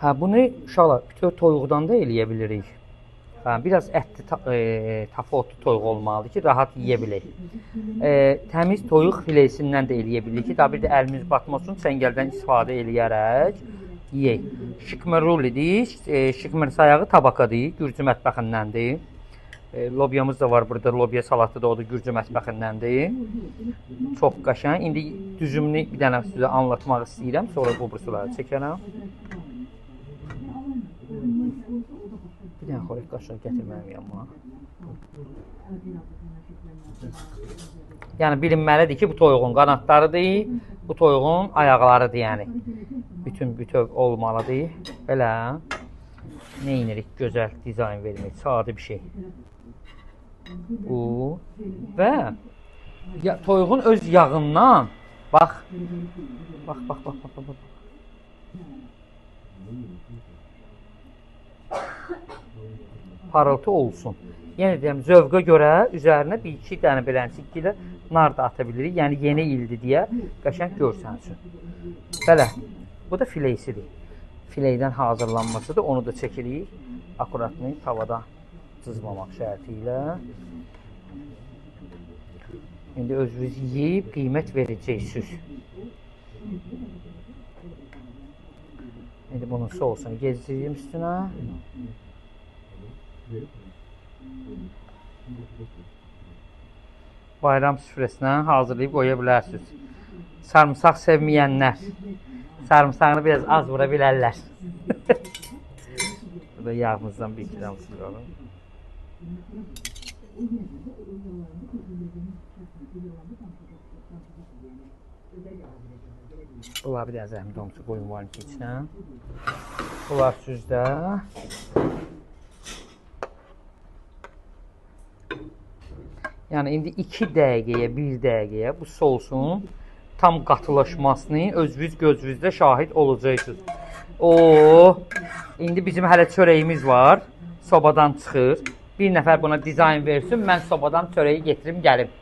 Hə, bunu uşaqlar bütöv toyuqdan da eləyə bilirik. Hə, biraz ətli, tafotlu toyuq olmalıdır ki, rahat yeyə bilək. Təmiz toyuq filesindən də eləyə bilirik ki, daha bir də əlimiz batmasın, çəngəldən istifadə eləyərək yeyək. Şikmer rulidir, şikmer sayağı tabakadır, Gürcü mətbəxindəndir. Lobyamız da var burada, lobya salatı da o da Gürcü mətbəxindəndir. Çox qəşəng. İndi düzümünü bir dənə sizə anlatmaq istəyirəm, sonra bu bursuları çəkərəm. Bir dənə xorek qaşığı gətirməliyəm yanıma. Yəni bilinməlidir ki, bu toyuğun qanadlarıdır, bu toyuğun ayaqlarıdır, yəni. Bütöv olmalıdır. Belə neyinirik? Gözəl dizayn vermək, sadə bir şey. Bu və toyuğun öz yağından bax. Parıltı olsun. Yəni deyəm, zövqə görə üzərinə bir-iki dənə beləncik ilə nar da ata bilirik. Yəni yeni ildir deyə qəşəng görsənsün. Belə, bu da fileysidir. Fileydən hazırlanmasıdır. Onu da çəkirik. Akuratını tavada cızmamaq şərti ilə. İndi özünüz yeyib qiymət verəcəksiniz. İndi bunun sousunu gezdireyim üstünə. Bayram süfrəsinə hazırlayıb qoya bilərsiniz. Sarımsaq sevməyənlər sarımsağını biraz az vura bilərlər. Burada yağımızdan bir iki damla sürüyorum. Bunlar bir dənə zəhmət olmuşsa qoyun var ki içinə. Bunlar süzdə. Yəni indi 2 dəqiqəyə, 1 dəqiqəyə bu sousun tam qatılaşmasını özünüz gözünüzdə şahid olacaqsınız. İndi bizim hələ çörəyimiz var. Sobadan çıxır. Bir nəfər buna dizayn versin, mən sobadan çörəyi getirim gəlim.